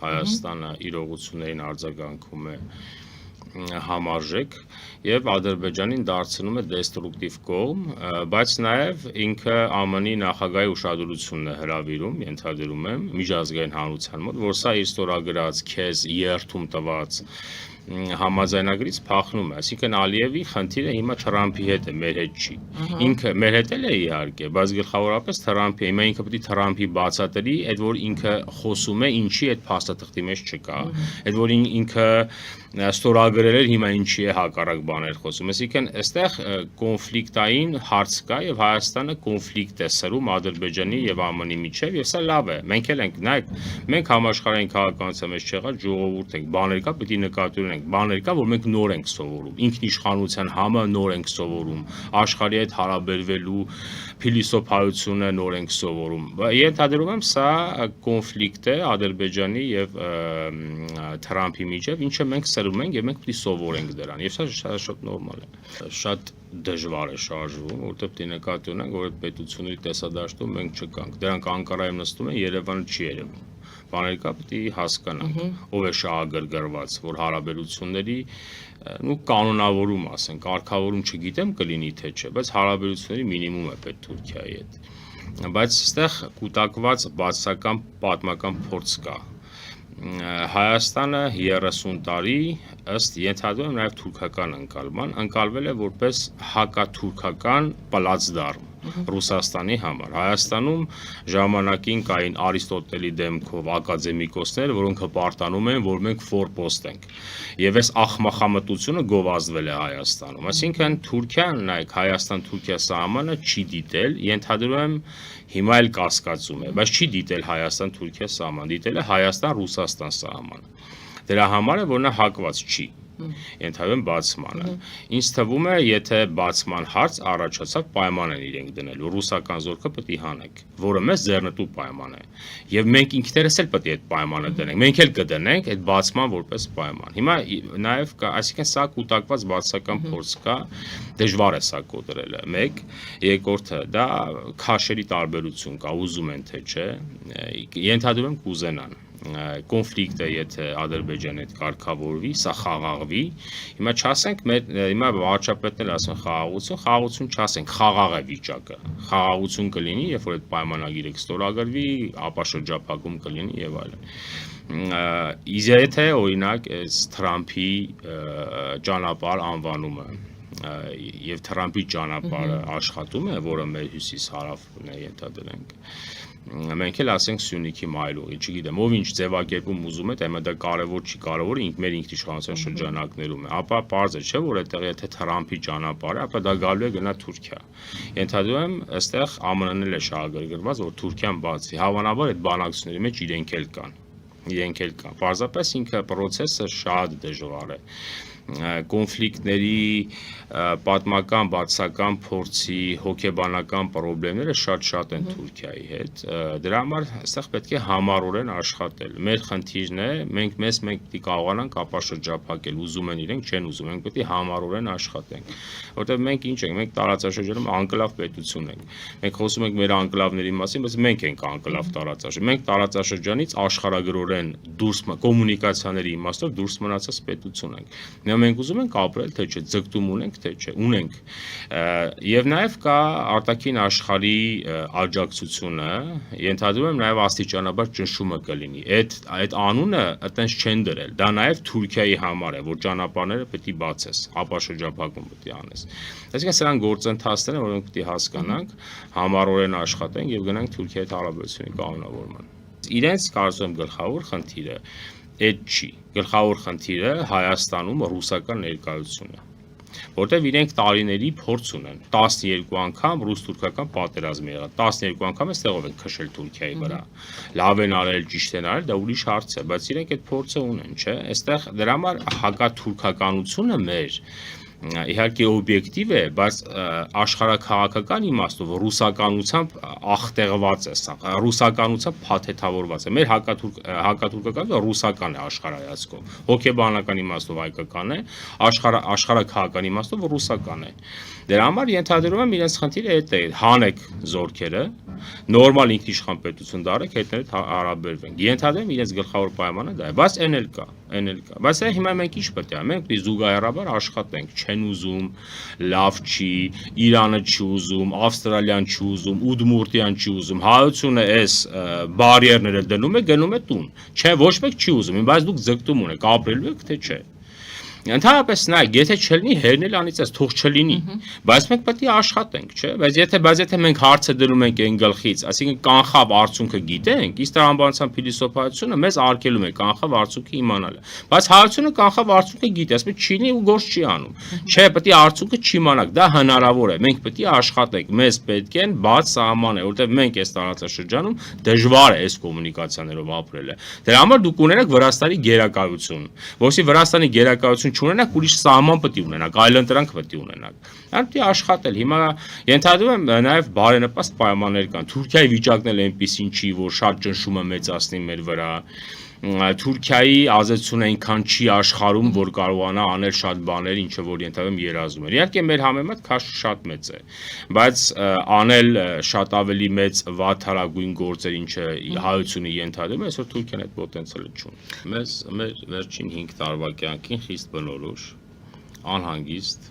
Հայաստանը իրողություններին արձագանքում է համարժեք եւ Ադրբեջանին դարձնում է դեստրուկտիվ կողմ, բայց նաեւ ինքը ԱՄՆ-ի նախագահի ուշադրությունն է հրավիրում, ենթադրում եմ, միջազգային հանրության մոտ, որ սա իր ստորագրած քեզ երթում տված համաձայնագրից փախնում է, այսինքն Ալիևի խնդիրը հիմա Թրամփի հետ է, մեր հետ չի։ Ինքը մեր հետ էլ է իհարկե, բայց գլխավորապես Թրամփի, հիմա ինքը պետք է Թրամփի բացատրի, այդ որ ինքը խոսում է, ինչի այդ փաստաթղթի մեջ չկա, այդ որ ինքը ստորագրել էր, հիմա ինչի է հակառակ բաներ խոսում։ Այսինքն այստեղ կոնֆլիկտային հարց կա եւ Հայաստանը կոնֆլիկտ է սրում Ադրբեջանի եւ ԱՄՆ-ի միջեւ եւ սա լավ է։ Մենք էլ ենք, նայեք, մենք համաշխարհային քաղաքականության մեջ չեղած ժողովուրդ ենք, բաներ կա, պետք է նկատի ունենք, բաներ կա, որ մենք նոր ենք սովորում, ինքնիշխանության համը նոր ենք սովորում, աշխարհի հետ հարաբերվելու փիլիսոփայությունը նոր ենք սովորում։ Ենթադրում եմ սա կոնֆլիկտ է Ադրբեջանի եւ Թրամփի միջեւ, ինչը մենք սրում ենք եւ մենք պետք է սովորենք դրան։ Եվ սա շատ նորմալ է։ Շատ դժվար է շարժվում, որովհետեւ պետք է նկատի ունենք, որ այդ պետությունների տեսադաշտում մենք չկանք։ Դրանք Անկարայում նստում են, Երևանը չի երևում։ Բաներ կա, պետք է հասկանանք, ով է շահագրգռված, որ հարաբերությունների կանոնավորում, ասենք, կարգավորում չգիտեմ կլինի թե չէ, բայց հարաբերությունների մինիմում է պետք Թուրքիայի հետ։ Բայց այստեղ կուտակված բացասական պատմական փորձ կա։ Հայաստանը 30 տարի ըստ ենթադրում եմ նաև թուրքական ընկալման ընկալվել է որպես հակաթուրքական պլացդարմ Ռուսաստանի համար։ Հայաստանում ժամանակին կային Արիստոտելի դեմքով ակադեմիկոսներ, որոնք հպարտանում են, որ մենք ֆորպոստ ենք։ Եվ այս ախմախամտությունը գովազդվել է Հայաստանում։ Այսինքն Թուրքիան, նայեք, Հայաստան-Թուրքիա սահմանը չի դիտել, ենթադրում եմ հիմա էլ կասկածում է, բայց չի դիտել Հայաստան-Թուրքիա սահման, դիտել է Հայաստան-Ռուսաստան սահմանը։ Դրա համար է, որ նա հակված չի։ Ենթադրում բացմանը։ Ինձ թվում է, եթե բացման հարց առաջացավ, պայման են իրենք դնելու, ռուսական զորքը պետք է հանեք, որը մեզ ձեռնտու պայման է։ Եվ մենք ինքներս էլ պետք է այդ պայմանը դնենք։ Մենք էլ կդնենք այդ բացման որպես պայման։ Հիմա նաև կա, այսինքն սա կուտակված բացասական փորձ կա, դժվար է սա կոտրելը։ Մեկ, երկրորդը դա քաշերի տարբերություն կա, ուզում են թե չէ, ենթադրում եմ կուզենան կոնֆլիկտը եթե Ադրբեջանի հետ կարգավորվի, սա խաղաղվի, հիմա չասենք, հիմա վարչապետն էլ ասում խաղաղություն չասենք, խաղաղ է վիճակը, խաղաղություն կլինի, երբ որ այդ պայմանագիրը կստորագրվի, ապաշրջափակում կլինի եւ այլն։ Եթե օրինակ այս Թրամփի ճանապարհ անվանումը եւ Թրամփի ճանապարհը աշխատում է, որը մեր հյուսիս-հարավն է ենթադրենք, մենք էլ ասենք Սյունիքի մայրուղի, չգիտեմ, ով ինչ ձևակերպում ուզում է, դա դա կարևոր չի, կարևորը մեր ինքնիշխանության շրջանակներում է, ապա պարզ է, չէ, որ այդտեղ եթե Թրամփի ճանապարհ է, ապա դա գալու է գնա Թուրքիա։ Ենթադրում եմ, այստեղ ԱՄՆ-ն էլ է շահագրգռված, որ Թուրքիան բացի, հավանաբար այդ բանակցությունների մեջ իրենք էլ կան։ Պարզապես ինքը process-ը շատ դժվար է։ Կոնֆլիկտների պատմական բացասական փորձի հոգեբանական խնդիրները շատ են Թուրքիայի հետ։ Դրա համար այստեղ պետք է համառորեն աշխատել։ Մեր խնդիրն է, մենք պետք է կարողանանք ապաշրջափակել, ուզում են իրենք, չեն ուզում, մենք պետք է համառորեն աշխատենք։ Որտեղ մենք ինչ ենք, մենք տարածաշրջանում անկլավ պետություն ենք։ Մենք խոսում ենք մեր անկլավների մասին, բայց մենք ենք անկլավ տարածաշրջան։ Մենք տարածաշրջանից աշխարհագրորեն դուրս կոմունիկացիաների իմաստով դուրս մնացած պետություն ենք։ Մենք ուզում ենք ապրել, թե չէ, ձգտում ունենք, թե չէ, ունենք։ Եվ նաև կա արտաքին աշխարհի աջակցությունը, ենթադրում եմ նաև աստիճանաբար ճնշումը կլինի։ Այդ անունը այտենց չեն դրել։ Դա նաև Թուրքիայի համար է, որ ճանապարհները պետք է բացես, ապաշրջափակում պետք է անես։ Այսինքն սրանք գործընթացներ են, որոնք պետք է հասկանանք, համառորեն աշխատենք եւ գնանք Թուրքիայի հետ հարաբերությունների կանոնավորման։ Իրենց կարծում եմ գլխավոր խնդիրը այդ չի։ Գլխավոր խնդիրը Հայաստանում ռուսական ներկայությունն է, որտեղ իրենք տարիների փորձ ունեն, 12 անգամ ռուս-թուրքական պատերազմ եղավ, 12 անգամ այստեղով են քշել Թուրքիայի վրա։ Լավ են արել, ճիշտ են արել, դա ուրիշ հարց է, բայց իրենք այդ փորձը ունեն, չէ՞։ Այստեղ դրա համար հակաթուրքականությունը մեր իհարկե օբյեկտիվ է, բայց աշխարհաքաղաքական իմաստով ռուսականությամբ աղտեղված է սա, ռուսականությամբ փաթեթավորված է։ Մեր հակաթուրքական ռուսական է աշխարհայացքով, հոգեբանական իմաստով հայկական է, աշխարհաքաղաքական իմաստով ռուսական է։ Դրա համար ենթադրում եմ իրենց խնդիրը այդ է, հանեք զորքերը, նորմալ ինքնիշխան պետություն դարեք, հետներդ հարաբերվենք։ Ենթադրում իրենց գլխավոր պայմանը դա է, բայց այն էլ կա։ Բայց հիմա մենք ինչ պետք է անենք, մենք պիտի զուգահեռաբար աշխատենք, չեն ուզում, լավ չի, Իրանը չի ուզում, Ավստրալիան չի ուզում, Ուդմուրտիան չի ուզում, հայությունը այս բարիերները դնում է, գնում է տուն։ Չէ, ոչ մեկ չի ուզում, բայց դուք ձգտում ունեք, ապրելու եք թե չէ։ Ընդհանրապես նայեք, եթե չլինի, հերն էլ անիծես, թող չլինի, բայց մենք պետք է աշխատենք, չէ՞։ Բայց եթե մենք հարցը դնում ենք այն գլխից, այսինքն կանխավ արդյունքը գիտենք, իսկ տրամաբանության փիլիսոփայությունը մեզ արգելում է կանխավ արդյունքը իմանալը։ Բայց հայությունը կանխավ արդյունքը գիտի, ասում է չի ու գործ չի անում։ Չէ, պետք է արդյունքը չիմանաք, դա հնարավոր է։ Մենք պետք է աշխատենք, մեզ պետք են բաց սահմաններ, որտեղ մենք այս տարածաշրջանում դժվար է այս կոմունիկացիաներով ապրելը։ Դրա համար դուք ունենաք Վրաստանի գերակայություն, որովհետեւ Վրաստանի գերակայություն չունենաք, ուրիշ սահման պետք է ունենաք, այլընտրանք պետք է ունենաք։ Դա պետք է աշխատել։ Հիմա ենթադրում եմ նաև բարենպաստ պայմաններ կան։ Թուրքիայի վիճակն էլ այնպեսին չի, որ շատ ճնշումը մեծացնի մեր վրա։ Թուրքիայի ազդեցությունը այնքան չի աշխարհում, որ կարողանա անել շատ բաներ, ինչը որ ենթադրում երազում էր։ Իհարկե մեր համեմատ քաշը շատ մեծ է, բայց անել շատ ավելի մեծ վատթարագույն գործեր, ինչը հայությունը ենթադրում է, այսօր Թուրքիան այդ պոտենցիալը չունի։ Մեզ մեր վերջին 5 տարվա կյանքին խիստ բնորոշ, անհանգիստ,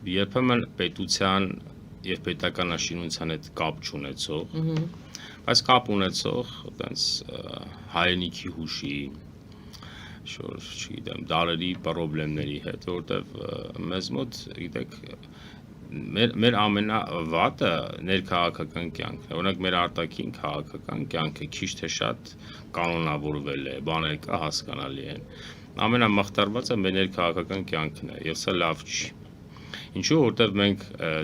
երբեմն պետության եւ պետականաշինության հետ կապ չունեցող, բայց կապ ունեցող այտենց հայրենիքի հուշի, շոր, չգիտեմ, դարերի խնդիրների հետ, որտեվ մեզ մոտ, գիտեք, մեր ամենավատը ներքաղաքական կյանքն է, օրինակ մեր արտաքին քաղաքական կյանքը քիչ թե շատ կանոնավորվել է, բաներ կա հասկանալի են, ամենամխտարվածը մեր ներքաղաքական կյանքն է, եւ սա լավ չի։ Ինչու, որտեղ մենք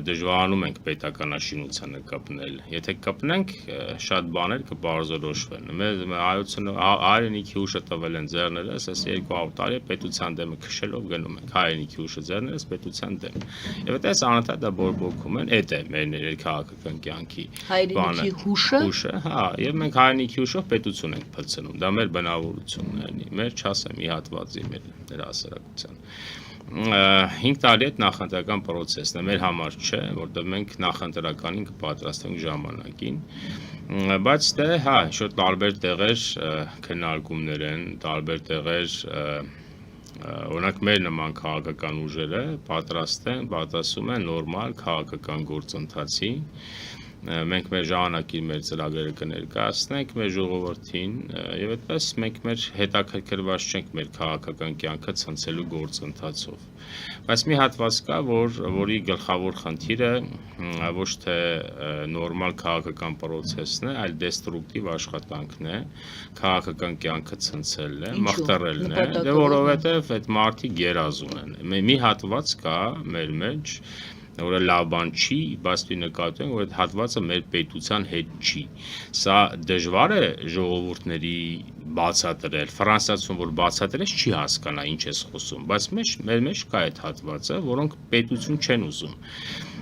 դժվարանում ենք պետականաշինությանը կապնել։ Եթե կապնենք, շատ բաներ կբարձրոշվեն։ Մեր հայությունը հայրենիքի հուշը տվել են ձեռներս, այս 200 տարի պետության դեմը քշելով գնում ենք։ Հայրենիքի հուշը ձեռներս պետության դեմ։ Եվ այդպես անընդհատ դա բորբոքում են, այդ է մեր ներքաղաքական կյանքի հայրենիքի հուշը, հա, եւ մենք հայրենիքի հուշով պետություն ենք փլցնում։ Դա մեր բնավորությունն է, մեր չասեմ մի հատվածի մեր հասարակության։ 5 տարի այդ նախընտրական process-ն է, մեր համար չէ, որտեղ մենք նախընտրականին կպատրաստենք ժամանակին, բայց դե հա, շուտ տարբեր տեղեր քննարկումներ են, տարբեր տեղեր օրինակ մեր նման քաղաքական ուժերը պատրաստում են նորմալ քաղաքական գործընթացի, մենք մեր ժամանակին մեր ծրագրերը կներկայացնենք մեր ժողովրդին եւ այդպես մենք մեր հետաքրքրված չենք մեր քաղաքական կյանքը ցնցելու գործընթացով բայց մի հատված կա որի գլխավոր խնդիրը ոչ թե նորմալ քաղաքական process-ն է այլ դեստրուկտիվ աշխատանքն է քաղաքական կյանքը ցնցելն է մխտարելն է դե որովհետեւ այդ մարդիկ երազում են մի հատված կա մեր մեջ որը լավ բան չի, բայց դու նկատում ես, որ այդ հատվածը մեր պետության հետ չի։ Սա դժվար է ժողովուրդների բացատրել։ Ֆրանսիացուն որ բացատրես չի հասկանա ինչ ես խոսում, բայց մեր մեջ կա այդ հատվածը, որոնք պետություն չեն ուզում։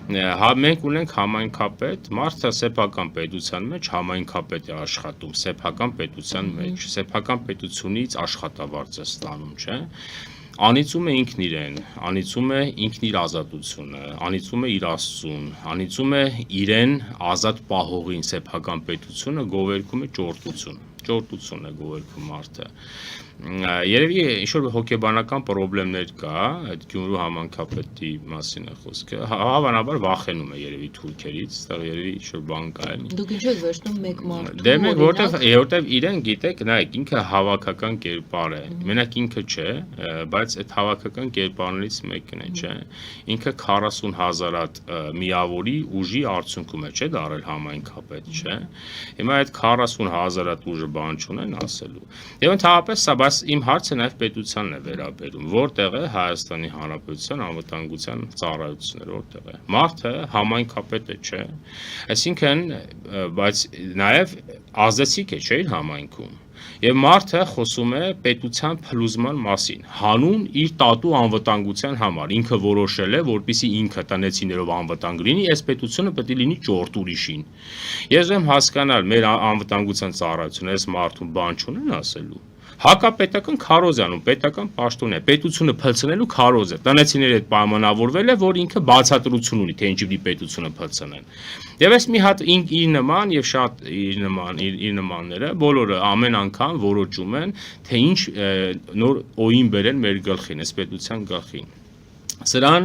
Մենք ունենք համայնքապետ, մարդը սեփական պետության մեջ համայնքապետ է աշխատում, սեփական պետության մեջ, սեփական պետությունից աշխատավարձ է ստանում, չէ՞։ Անիծում է ինքն իրեն, անիծում է ինքն իր ազատությունը, անիծում է իր աստծուն, անիծում է իրեն ազատ պահողին սեփական պետությունը, գովերգում է ճորտություն է գովերգում մարդը։ Երևի ինչ-որ հոգեբանական խնդիրներ կա, այդ Գյումրու համայնքապետի մասին է խոսքը, հավանաբար վախենում է երևի թուրքերից, այստեղ երևի ինչ-որ բան կա էլի։ Դուք ինչ եք վերցնում մեկ մարդու։ Դե մենք որտեվ իրեն գիտեք, նայեք, ինքը հավաքական կերպար է, մենակ ինքը չէ, բայց այդ հավաքական կերպարներից մեկն է, չէ։ Ինքը 40,000 հատ միավորի ուժի արդյունքում է, չէ, դարել համայնքապետ, չէ։ Հիմա այդ 40,000 հատ ուժը բան չունեն ասելու։ Եվ ընդհանրապես սա բայց իմ հարցը նաև պետությանն է վերաբերում, որտեղ է Հայաստանի Հանրապետության անվտանգության ծառայությունները, որտեղ է։ Մարդը համայնքապետ է, չէ։ Այսինքն, բայց նաև ազդեցիկ է, չէ, իր համայնքում։ Եվ մարդը խոսում է պետության փլուզման մասին, հանուն իր տատու անվտանգության համար, ինքը որոշել է, որպեսզի ինքը տնեցիներով անվտանգ լինի, այս պետությունը պետք է լինի ճորտ ուրիշին։ Ես եմ հասկանալ մեր անվտանգության ծառայությունը, այս մարդուն բան չունեն ասելու։ Հակապետական քարոզանում պետական պաշտոն է, պետությունը փլցնելու քարոզ է, տնեցիների հետ պայմանավորվել է, որ ինքը բացատրություն ունի, թե ինչի պիտի պետությունը փլցնեն։ Եվ այս մի հատ իր նման եւ շատ իր նմանները բոլորը ամեն անգամ որոճում են, թե ինչ նոր օին բերեն մեր գլխին, այս պետության գլխին։ Սրան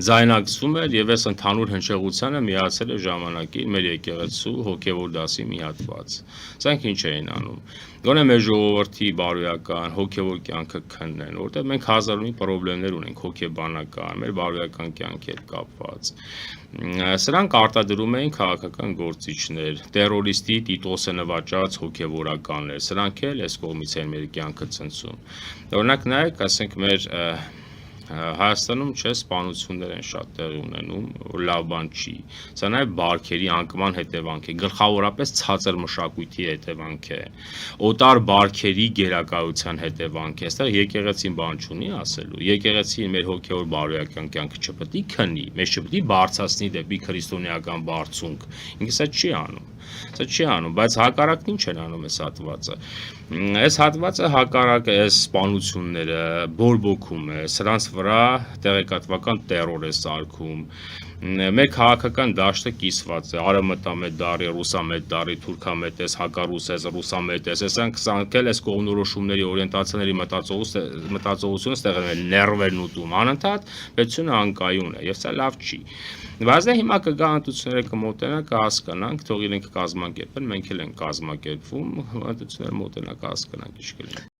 զայնակցում էր եւ այս ընդհանուր հնչեղությանը միացել է ժամանակին մեր եկեղեցու հոգեվոր դասի մի հատված։ Սրանք ինչ էին անում։ Գոնե մեր ժողովրդի բարոյական, հոգեվոր կյանքը քննեն, որտեղ մենք հազար մի խնդիրներ ունենք հոգեբանական, մեր բարոյական կյանքի հետ կապված։ Սրանք արտադրում էին քաղաքական գործիչներ, տերորիստի Տիտոսը նվաճած հոգեվորականներ, սրանք էլ այս կողմից են մեր կյանքը ցնցում։ Օրինակ նայեք, ասենք մեր Հայաստանում սպանություններ են շատ տեղի ունենում, որ լավ բան չի։ Սա նաև բարքերի անկման հետևանք է, գլխավորապես ցածր մշակույթի հետևանք է, օտար բարքերի գերակայության հետևանք է։ Այստեղ եկեղեցին բան չունի ասելու։ Եկեղեցին մեր հոգեոր բարոյական կյանքը չպետք է քնի, մեզ չպետք է բարձրացնի դեպի քրիստոնեական բարձունք։ Ինքը սա չի անում։ Սա չի անում, բայց հակառակն ինչ են անում այս հատվածը։ Այս հատվածը հակառակ այս սպանությունները բորբոքում է, սրանց վրա տեղեկատվական տերոր է սարքում։ Մեր քաղաքական դաշտը կիսված է, արևմտամետ դարի, ռուսամետ դարի, թուրքամետես, հակառուսես, ռուսամետես, այսինքն էլ այս կողմնորոշումների օրիենտացիաների մտածողությունը ստեղել է ներվերն ուտում անընդհատ, պետությունը անկայուն է, եւ սա լավ չի։ Բայց հիմա կգա հանդիպությունները կմոտենա, կհասկանանք, թող իրենք կազմակերպեն, մենք էլ ենք կազմակերպվում, հանդիպությունները մոտենա կհասկանանք ինչ կլինի։